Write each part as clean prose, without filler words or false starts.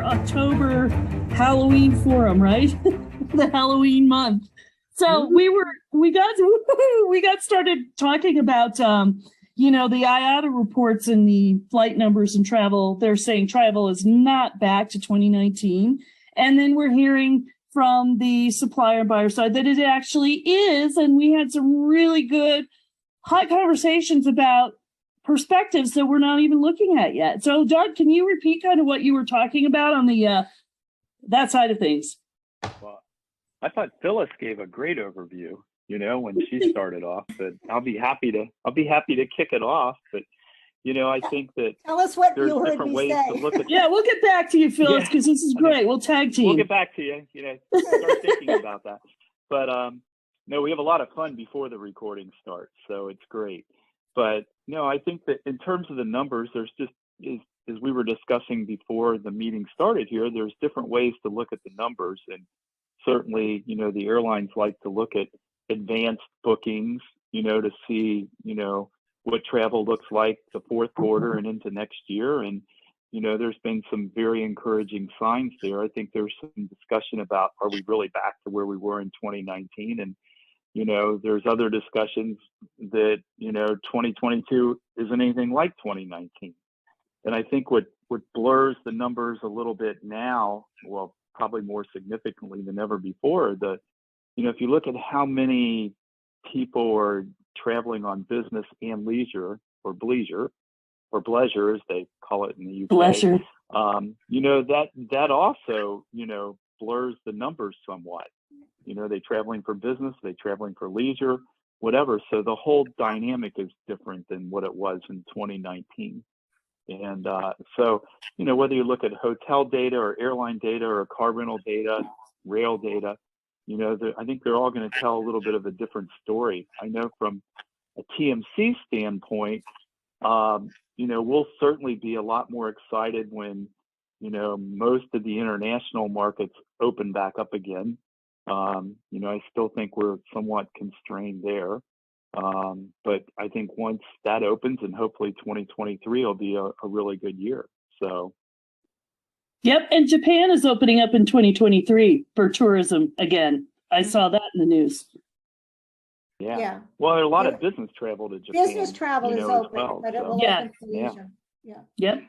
October Halloween forum, right? The Halloween month. So we got started talking about the IATA reports and the flight numbers and travel. They're saying travel is not back to 2019. And then we're hearing from the supplier and buyer side that it actually is. And we had some really good hot conversations about perspectives that we're not even looking at yet. So, Doug, can you repeat kind of what you were talking about on the that side of things? Well, I thought Phyllis gave a great overview, when she started off, but I'll be happy to kick it off. But, I think that tell us what there's you heard different me ways say. to look at Yeah, we'll get back to you, Phyllis, because this is great. We'll tag team. We'll get back to you, start thinking about that. But no, we have a lot of fun before the recording starts, so it's great. But no, I think that in terms of the numbers, there's just, as we were discussing before the meeting started here, there's different ways to look at the numbers. And certainly, the airlines like to look at advanced bookings, to see, what travel looks like the fourth quarter and into next year. And, there's been some very encouraging signs there. I think there's some discussion about, are we really back to where we were in 2019? And, there's other discussions that, 2022 isn't anything like 2019. And I think what blurs the numbers a little bit now, well, probably more significantly than ever before, if you look at how many people are traveling on business and leisure or bleisure, or pleasure as they call it in the UK, Pleasure. That also, blurs the numbers somewhat. They traveling for business, they traveling for leisure, whatever. So the whole dynamic is different than what it was in 2019. And so, whether you look at hotel data or airline data or car rental data, rail data, I think they're all going to tell a little bit of a different story. I know from a TMC standpoint, we'll certainly be a lot more excited when, most of the international markets open back up again. I still think we're somewhat constrained there. But I think once that opens, and hopefully 2023 will be a really good year. So. Yep. And Japan is opening up in 2023 for tourism again. I saw that in the news. Yeah. Well, there's a lot of business travel to Japan. Business travel is open, but it will open for leisure. Yeah. Yep.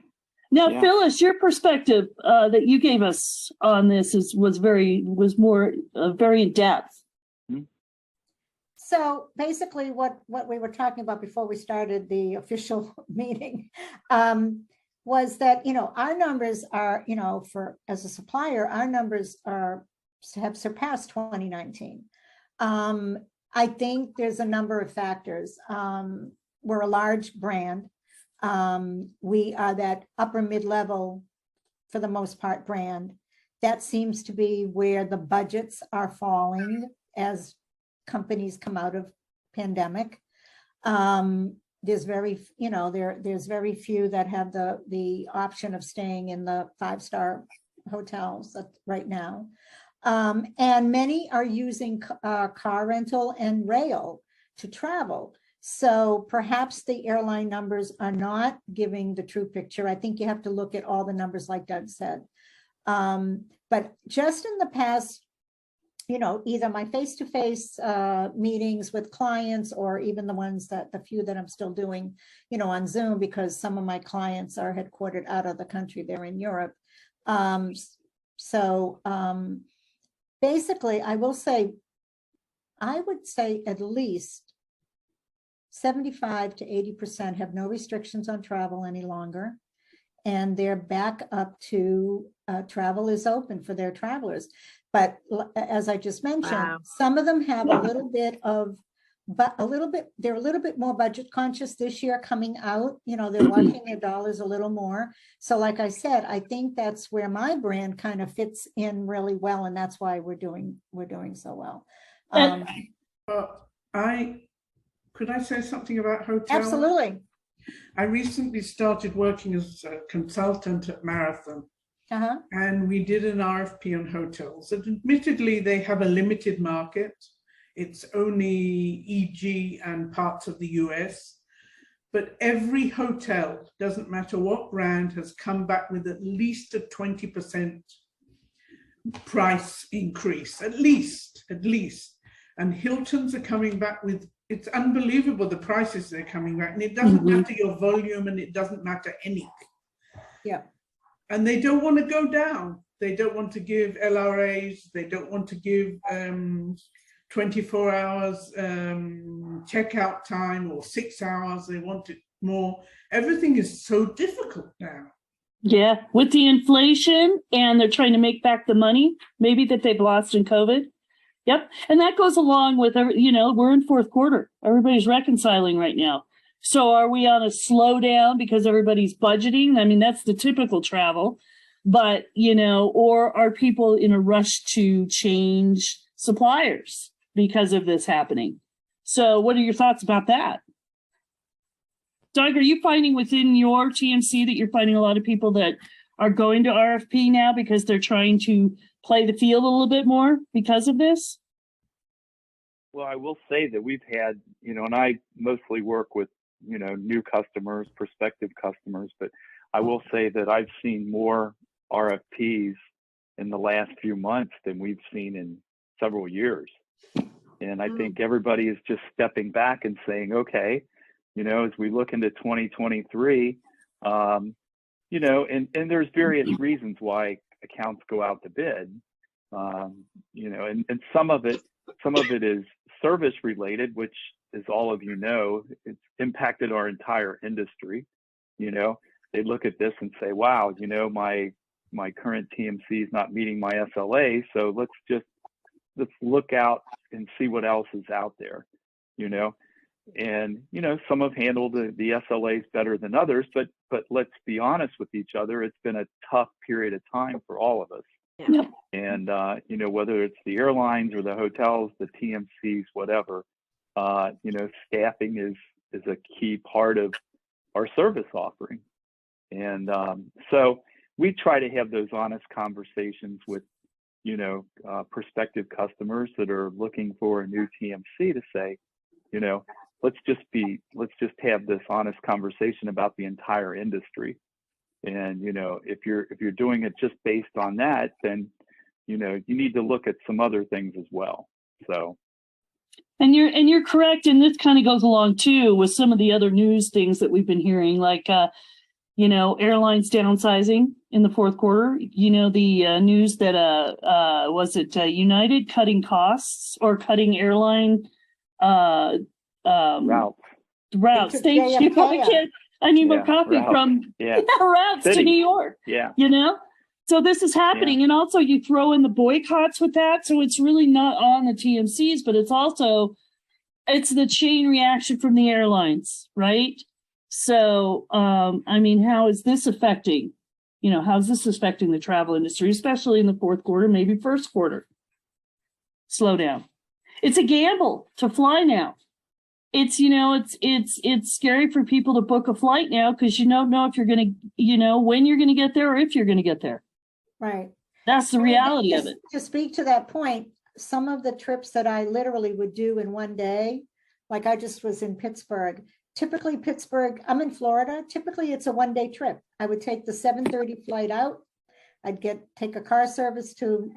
Now, Phyllis, your perspective that you gave us on this was very in depth. So basically, what we were talking about before we started the official meeting was that our numbers are as a supplier, our numbers have surpassed 2019. I think there's a number of factors. We're a large brand. We are that upper mid-level, for the most part, brand. That seems to be where the budgets are falling as companies come out of pandemic. There's very, there's very few that have the option of staying in the 5-star hotels right now. And many are using car rental and rail to travel. So perhaps the airline numbers are not giving the true picture. I think you have to look at all the numbers like Doug said. But just in the past, either my face-to-face meetings with clients, or even the few that I'm still doing, on Zoom, because some of my clients are headquartered out of the country, they're in Europe. Basically, I would say at least 75 to 80% have no restrictions on travel any longer. And they're back up to travel is open for their travelers. But as I just mentioned, some of them have they're a little bit more budget conscious this year coming out. They're watching their dollars a little more. So like I said, I think that's where my brand kind of fits in really well. And that's why we're doing so well. Could I say something about hotels? Absolutely. I recently started working as a consultant at Marathon. And we did an RFP on hotels. And admittedly, they have a limited market. It's only EG and parts of the US. but every hotel, doesn't matter what brand, has come back with at least a 20% price increase, at least. And Hilton's are coming back with, it's unbelievable the prices they're coming back, and it doesn't matter your volume, and it doesn't matter anything. Yeah. And they don't want to go down. They don't want to give LRAs. They don't want to give 24 hours checkout time or 6 hours. They want it more. Everything is so difficult now. Yeah, with the inflation, and they're trying to make back the money maybe that they've lost in COVID. Yep. And that goes along with, you know, we're in fourth quarter. Everybody's reconciling right now. So are we on a slowdown because everybody's budgeting? I mean, that's the typical travel. But, you know, or are people in a rush to change suppliers because of this happening? So what are your thoughts about that? Doug, are you finding within your TMC that you're finding a lot of people that are going to RFP now because they're trying to play the field a little bit more because of this? Well, I will say that we've had, you know, and I mostly work with, you know, new customers, prospective customers, but I will say that I've seen more RFPs in the last few months than we've seen in several years. And I think everybody is just stepping back and saying, okay, you know, as we look into 2023, you know, and there's various reasons why accounts go out to bid, you know, and some of it is service related, which, as all of you know, it's impacted our entire industry. You know, they look at this and say, wow, you know, my current TMC is not meeting my SLA, so let's look out and see what else is out there, you know. And, you know, some have handled the SLAs better than others, but let's be honest with each other, it's been a tough period of time for all of us. Yeah. And, you know, whether it's the airlines or the hotels, the TMCs, whatever, you know, staffing is a key part of our service offering. And so we try to have those honest conversations with, you know, prospective customers that are looking for a new TMC to say, you know, let's just have this honest conversation about the entire industry. And, you know, if you're doing it just based on that, then, you know, you need to look at some other things as well. So. And you're correct. And this kind of goes along too with some of the other news things that we've been hearing, like, you know, airlines downsizing in the fourth quarter. You know, the news that was it United cutting costs or cutting airline routes. Thank you. I need more coffee from routes to New York. Yeah. You know, so this is happening. And also you throw in the boycotts with that. So it's really not on the TMCs, but it's the chain reaction from the airlines, right? So, I mean, how is this affecting the travel industry, especially in the fourth quarter, maybe first quarter? Slowdown. It's a gamble to fly now. It's, you know, it's scary for people to book a flight now because you don't know if you're going to, you know, when you're going to get there or if you're going to get there. Right. That's the reality of it. To speak to that point, some of the trips that I literally would do in one day, like I just was in Pittsburgh. Typically Pittsburgh, I'm in Florida. Typically it's a one-day trip. I would take the 7:30 flight out. I'd take a car service to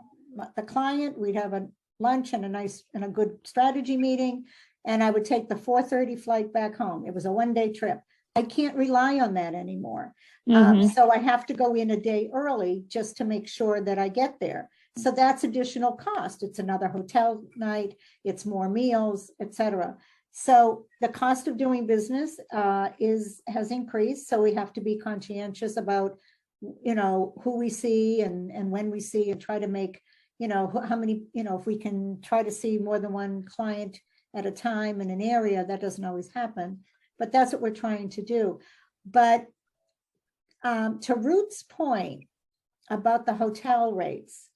the client. We'd have a lunch and a good strategy meeting. And I would take the 4:30 flight back home. It was a one-day trip. I can't rely on that anymore. So I have to go in a day early just to make sure that I get there. So that's additional cost. It's another hotel night, it's more meals, etc. So the cost of doing business has increased. So we have to be conscientious about, you know, who we see and when we see, and try to make, you know, how many, you know, if we can try to see more than one client at a time in an area. That doesn't always happen, but that's what we're trying to do. But to Ruth's point about the hotel rates,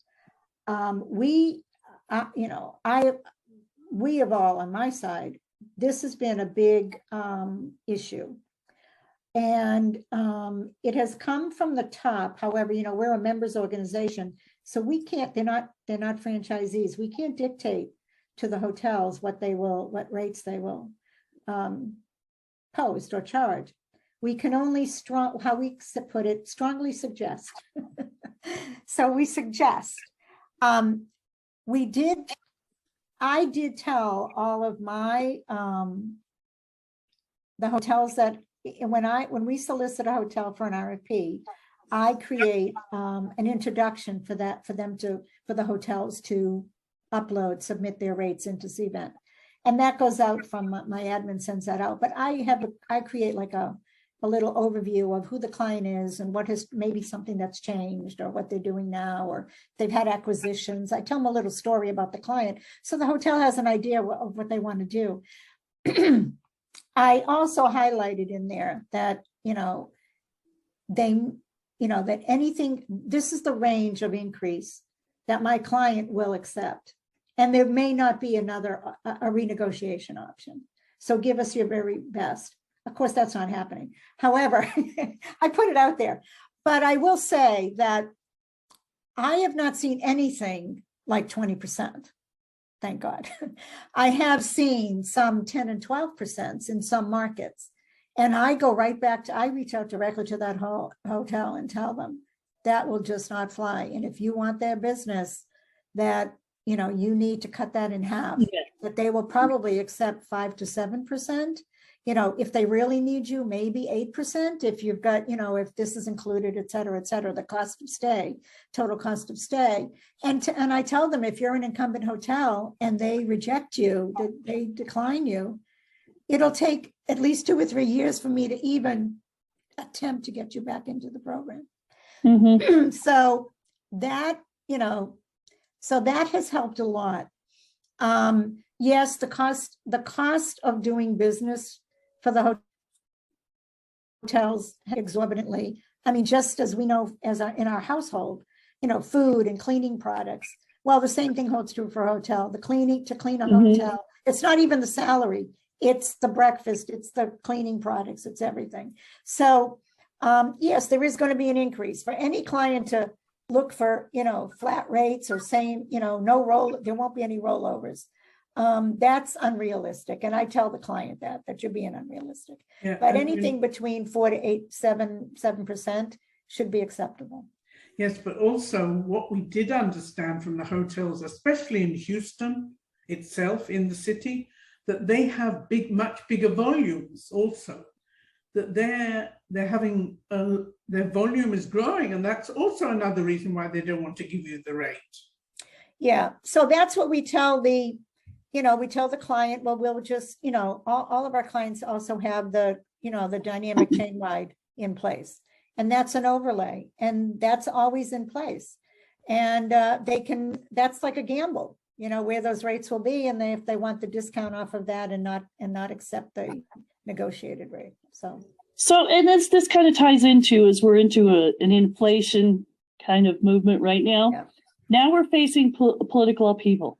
we have all on my side, this has been a big issue. And it has come from the top. However, you know, we're a members organization, so we can't, they're not franchisees. We can't dictate to the hotels what rates they will post or charge. We can only put it, strongly suggest. So we suggest. I did tell all of my the hotels that when we solicit a hotel for an RFP, I create an introduction for the hotels to submit their rates into CVent. And that goes out from my admin sends that out. But I create like a little overview of who the client is and what has maybe something that's changed or what they're doing now, or they've had acquisitions. I tell them a little story about the client so the hotel has an idea of what they want to do. I also highlighted in there that, that anything, this is the range of increase that my client will accept. And there may not be a renegotiation option. So give us your very best. Of course, that's not happening. However, I put it out there, but I will say that I have not seen anything like 20%. Thank God. I have seen some 10 and 12% in some markets. And I go right back I reach out directly to that hotel and tell them that will just not fly. And if you want their business, that, you need to cut that in half, that they will probably accept 5 to 7%. If they really need you, maybe 8%, if you've got, if this is included, et cetera, the cost of stay, total cost of stay. And I tell them, if you're an incumbent hotel and they reject you, they decline you, it'll take at least 2 or 3 years for me to even attempt to get you back into the program. Mm-hmm. So that has helped a lot. Yes, the cost of doing business for the hotels exorbitantly. I mean, just as we know in our household, food and cleaning products. Well, the same thing holds true for a hotel. To clean a hotel, it's not even the salary. It's the breakfast, it's the cleaning products, it's everything. So yes, there is going to be an increase for any client to look for, flat rates or same, there won't be any rollovers. That's unrealistic. And I tell the client that you're being unrealistic. Yeah, but anything between 4 to 7% should be acceptable. Yes, but also what we did understand from the hotels, especially in Houston itself, in the city, that they have much bigger volumes also, that they're having, their volume is growing. And that's also another reason why they don't want to give you the rate. Yeah. So that's what we tell the client, well, we'll just, all of our clients also have the dynamic chain wide in place. And that's an overlay. And that's always in place. And that's like a gamble, where those rates will be. And if they want the discount off of that and not accept the negotiated rate. So and this kind of ties into, as we're into an inflation kind of movement right now. Yeah. Now we're facing political upheaval.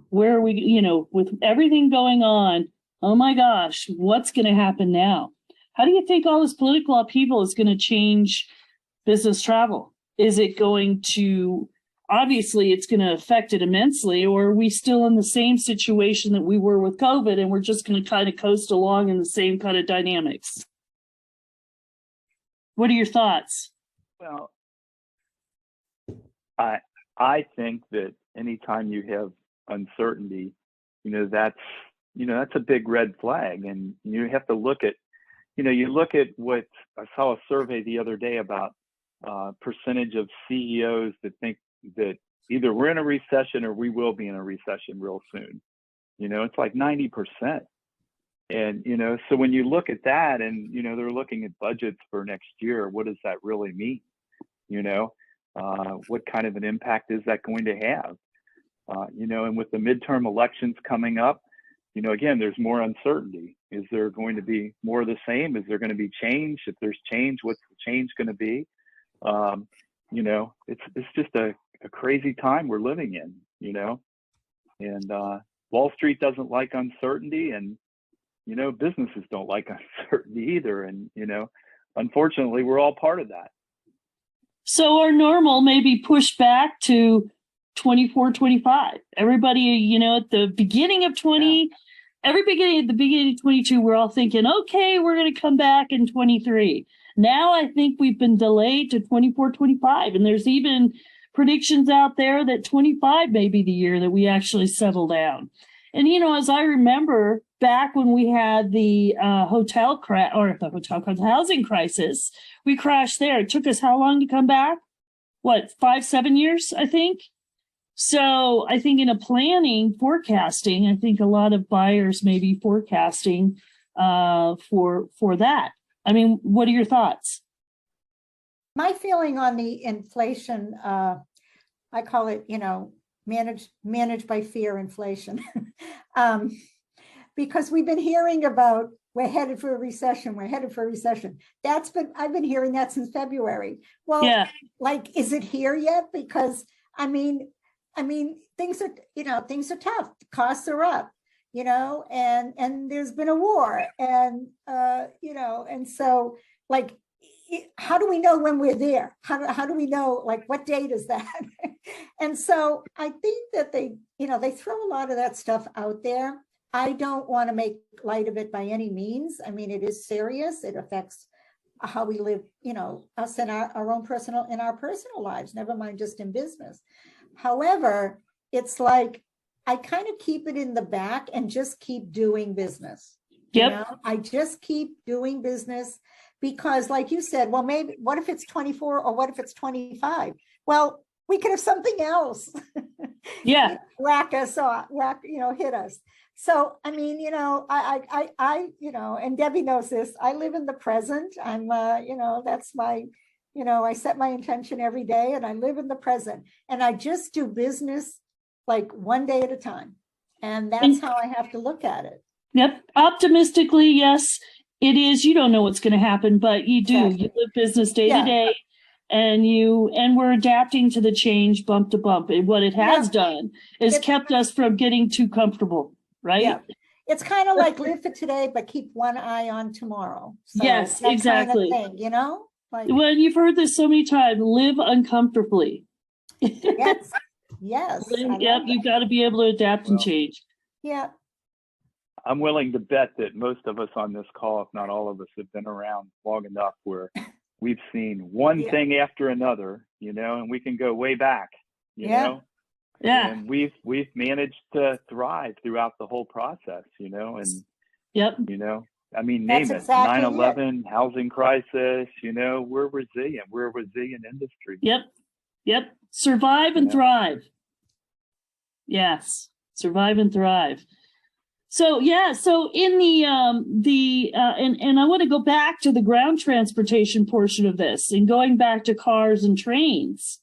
Where are we, with everything going on? Oh my gosh, what's going to happen now? How do you think all this political upheaval is going to change business travel? Is it going to, obviously it's going to affect it immensely, or are we still in the same situation that we were with COVID and we're just going to kind of coast along in the same kind of dynamics? What are your thoughts? Well, I think that anytime you have uncertainty, that's a big red flag. And you have to look at, you look at what I saw a survey the other day about percentage of CEOs that think that either we're in a recession or we will be in a recession real soon. It's like 90%. And, so when you look at that and, they're looking at budgets for next year, what does that really mean? What kind of an impact is that going to have? And with the midterm elections coming up, again, there's more uncertainty. Is there going to be more of the same? Is there going to be change? If there's change, what's the change going to be? It's just a crazy time we're living in, and Wall Street doesn't like uncertainty, and, businesses don't like uncertainty either. And, unfortunately, we're all part of that. So our normal may be pushed back to 24, 25. Everybody, at the beginning of at the beginning of 22, we're all thinking, okay, we're going to come back in 23. Now I think we've been delayed to 24, 25. And there's even predictions out there that 25 may be the year that we actually settle down. And, as I remember back when we had the housing crisis, we crashed there. It took us how long to come back? What, 5-7 years, I think? So I think in a forecasting, I think a lot of buyers may be forecasting for that. I mean, what are your thoughts? My feeling on the inflation, I call it, managed by fear inflation. Because we've been hearing about we're headed for a recession. I've been hearing that since February. Well, Yeah. Like, is it here yet? Because I mean, things are tough. Costs are up, and there's been a war, and and so like, how do we know when we're there? How do we know, like, what date is that? And so I think that they throw a lot of that stuff out there. I don't want to make light of it by any means. I mean, it is serious. It affects how we live, us in our own personal lives, never mind just in business. However, it's like, I kind of keep it in the back and just keep doing business. Yep. I just keep doing business because, like you said, well, maybe what if it's 24 or what if it's 25? Well, we could have something else. Yeah. Hit us. So, I mean, and Debbie knows this, I live in the present. I'm, that's my, I set my intention every day and I live in the present and I just do business like one day at a time. And that's how I have to look at it. Yep. Optimistically, yes, it is. You don't know what's going to happen, but you do. Exactly. You live business day to day. And we're adapting to the change bump to bump. And what it has done is kept us from getting too comfortable, right? Yeah. It's kind of like live for today, but keep one eye on tomorrow. So yes, exactly. Kind of thing, like, well, you've heard this so many times, live uncomfortably. Yes. Yes. Yep. You've got to be able to adapt and change. Yeah. I'm willing to bet that most of us on this call, if not all of us, have been around long enough where we've seen one thing after another, and we can go way back, you know? Yeah. And we've managed to thrive throughout the whole process, and I mean, name it, 9/11, housing crisis, we're resilient. We're a resilient industry. Yep. Survive and thrive. Yes. Survive and thrive. So in and I want to go back to the ground transportation portion of this and going back to cars and trains.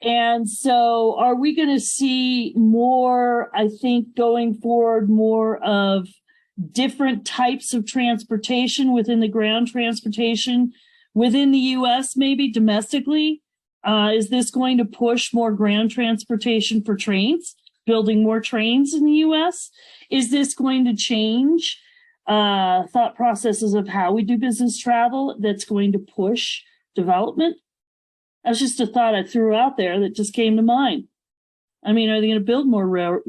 And so are we going to see more, I think, going forward, more of different types of transportation within the ground transportation within the U.S., maybe domestically? Is this going to push more ground transportation for trains, building more trains in the U.S.? Is this going to change thought processes of how we do business travel that's going to push development? That's just a thought I threw out there that just came to mind. I mean, are they going to build more,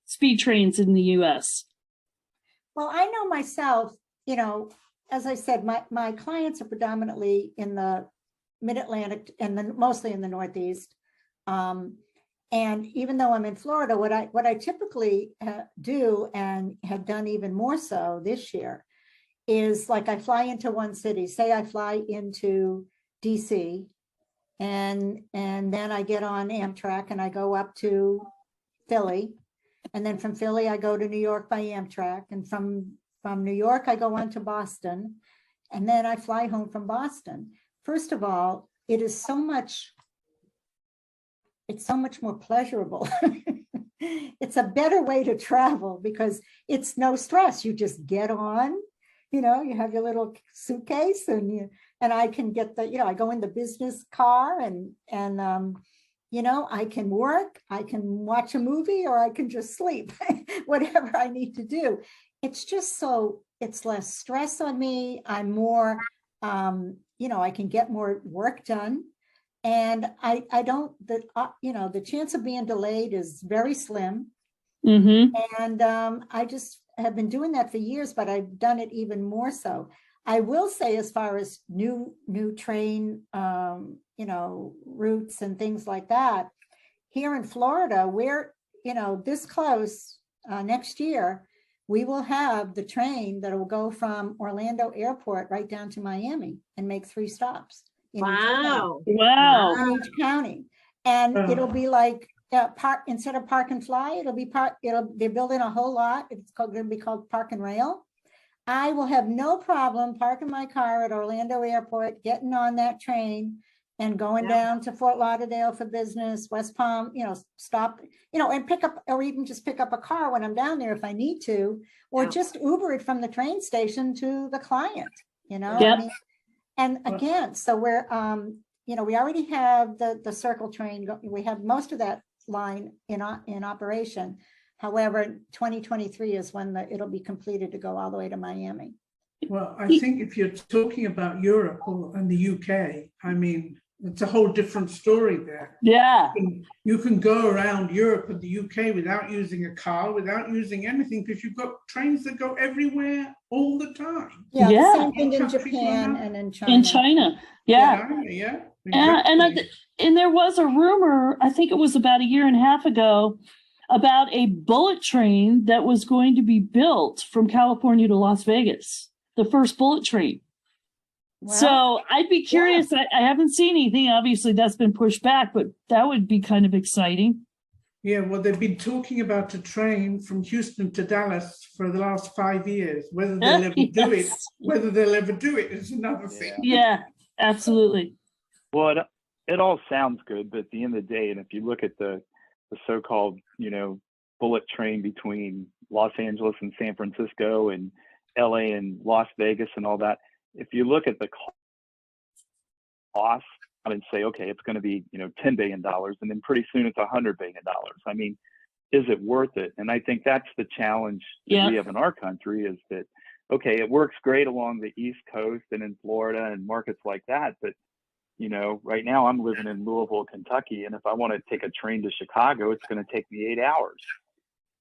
speed trains in the U.S.? Well, I know myself, as I said, my clients are predominantly in the Mid-Atlantic and then mostly in the Northeast. And even though I'm in Florida, what I typically do and have done even more so this year is, like, I fly into one city. Say I fly into DC, and then I get on Amtrak and I go up to Philly, and then from Philly I go to New York by Amtrak, and from New York I go on to Boston, and then I fly home from Boston. First of all, it's so much more pleasurable. It's a better way to travel because it's no stress. You just get on, you have your little suitcase and I can get I go in the business car and I can work, I can watch a movie, or I can just sleep, whatever I need to do. It's just it's less stress on me. I'm more, I can get more work done. And I don't, the chance of being delayed is very slim. Mm-hmm. And have been doing that for years, but I've done it even more so. I will say, as far as new train, routes and things like that, here in Florida, we're, this close, next year, we will have the train that will go from Orlando Airport right down to Miami and make 3 stops. In each county. Wow. Wow. In each county. And Oh. it'll be like, instead of park and fly, they're building a whole lot. It's going to be called Park and Rail. I will have no problem parking my car at Orlando Airport, getting on that train and going Yeah. down to Fort Lauderdale for business, West Palm, stop, and pick up, or even just pick up a car when I'm down there if I need to, or Yeah. just Uber it from the train station to the client, Yep. And again, so we're, we already have the Circle train. We have most of that line in operation. However, 2023 is when it'll be completed to go all the way to Miami. Well, I think if you're talking about Europe and the UK, I mean, it's a whole different story there. Yeah. You can go around Europe and the UK without using a car, without using anything, because you've got trains that go everywhere all the time. Yeah, Yeah. the same thing in Countries Japan like that. and in China. In China. Yeah. Yeah. And Exactly. there was a rumor, I think it was about a year and a half ago, about a bullet train that was going to be built from California to Las Vegas, the first bullet train. Well, So I'd be curious. I haven't seen anything. Obviously, that's been pushed back, but that would be kind of exciting. Yeah, well, they've been talking about a train from Houston to Dallas for the last 5 years. Whether they'll ever do it, is another thing. Yeah, absolutely. Well, it all sounds good, but at the end of the day, and if you look at the so-called, bullet train between Los Angeles and San Francisco and LA and Las Vegas and all that, if you look at the cost and say, okay, it's going to be, $10 billion, and then pretty soon it's $100 billion. I mean, is it worth it? And I think that's the challenge that we have in our country, is that, okay, it works great along the East Coast and in Florida and markets like that, but right now I'm living in Louisville, Kentucky, and if I want to take a train to Chicago, it's going to take me 8 hours.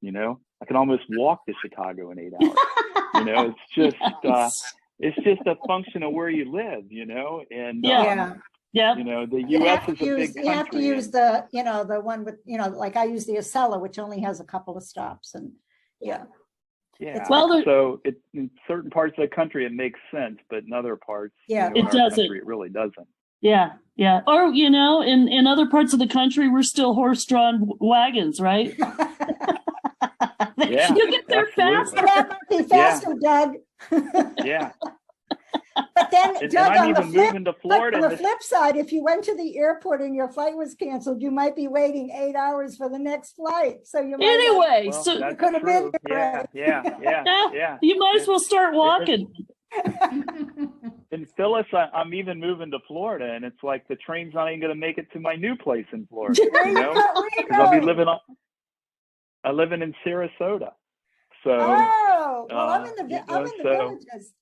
I can almost walk to Chicago in 8 hours. It's just a function of where you live, and Yeah. Yeah. the U.S. is a big country. You have to use the, the one with, like I use the Acela, which only has a couple of stops, and yeah. Well, so in certain parts of the country it makes sense, but in other parts, Yeah. in It our doesn't. country, it really doesn't. Yeah. Yeah. Or, in other parts of the country, we're still horse-drawn wagons, right? Yeah, You get there fast. absolutely. That might be faster, Doug. Yeah, But then, and Doug, I'm on the even flip, moving to but Florida. on and the the- flip side, if you went to the airport and your flight was canceled, you might be waiting 8 hours for the next flight. So you might Anyway, Well, so that's could have been true. Yeah, there. yeah. you might as well start walking. And Phyllis, I'm even moving to Florida, and it's like the train's not even going to make it to my new place in Florida, There you go, there you because I'll be go. living in Sarasota. So, Oh, well, I'm in the so- villages.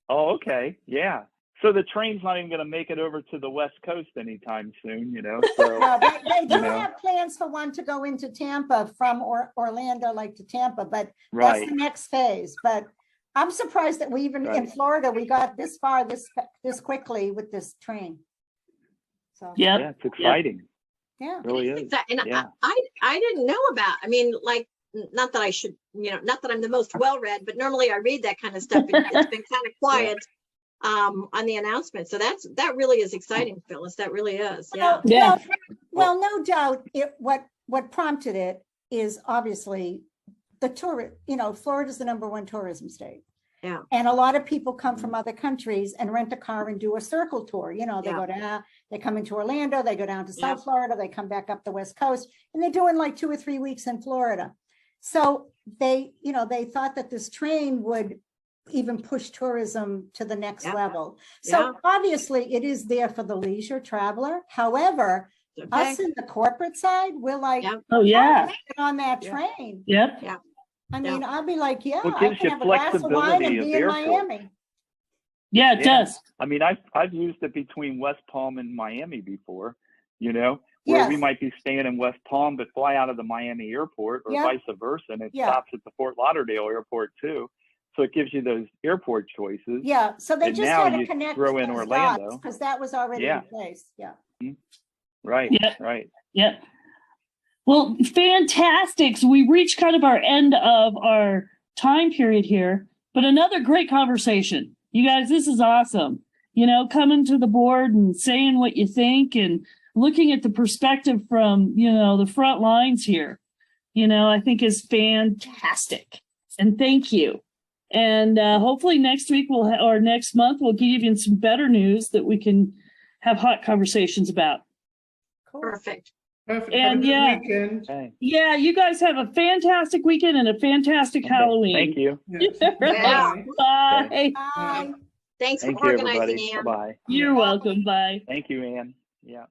oh, okay, yeah. So the train's not even going to make it over to the West Coast anytime soon, So, No, they do you know. have plans for one to go into Tampa from Orlando, like to Tampa, but that's right. the next phase. But I'm surprised that we even in Right. Florida, we got this far this quickly with this train. So, Yep. Yeah, it's exciting. yeah. It really It's is. exact- And Yeah. I didn't know about, I mean, like, not that I should, not that I'm the most well-read, but normally I read that kind of stuff. It's been kind of quiet on the announcement. So that really is exciting, Phyllis. That really is. Yeah. Yeah. Well, no doubt what prompted it is obviously the tour, Florida's the #1 tourism state. Yeah. And a lot of people come from other countries and rent a car and do a circle tour. They Yeah. go down, they come into Orlando, they go down to Yeah. South Florida, they come back up the West Coast, and they're doing like 2 or 3 weeks in Florida. So they thought that this train would even push tourism to the next Yeah. level. So Yeah. obviously it is there for the leisure traveler. However, Okay. us in the corporate side, we're like, Yeah. Oh, yeah. get on that Yeah. train. Yep. I mean, I'll be like, yeah, Well, it I gives can you have a glass of wine flexibility and of be in airports. Miami. Yeah, it Yeah. does. I mean, I've used it between West Palm and Miami before, where we Yes. might be staying in West Palm, but fly out of the Miami airport or Yeah. vice versa. And it Yeah. stops at the Fort Lauderdale airport too. So it gives you those airport choices. Yeah, so they And just now had to you connect throw in those Orlando. dots because that was already Yeah. in place. Yeah. Right. Yeah. Right. Yeah. Well, fantastic. So we reached kind of our end of our time period here, but another great conversation. You guys, this is awesome. You know, coming to the board and saying what you think and looking at the perspective from, you know, the front lines here, you know, I think is fantastic. And thank you. And hopefully next week or next month, we'll give you some better news that we can have hot conversations about. Cool. Perfect. Perfect. And Have a good yeah. weekend. Okay. Yeah, you guys have a fantastic weekend and a fantastic Okay. Halloween. Thank you. Yes. Yeah. Bye. Bye. Thanks Thank for you, organizing, everybody. Anne. Bye-bye. You're welcome. Bye. Thank you, Ann. Yeah.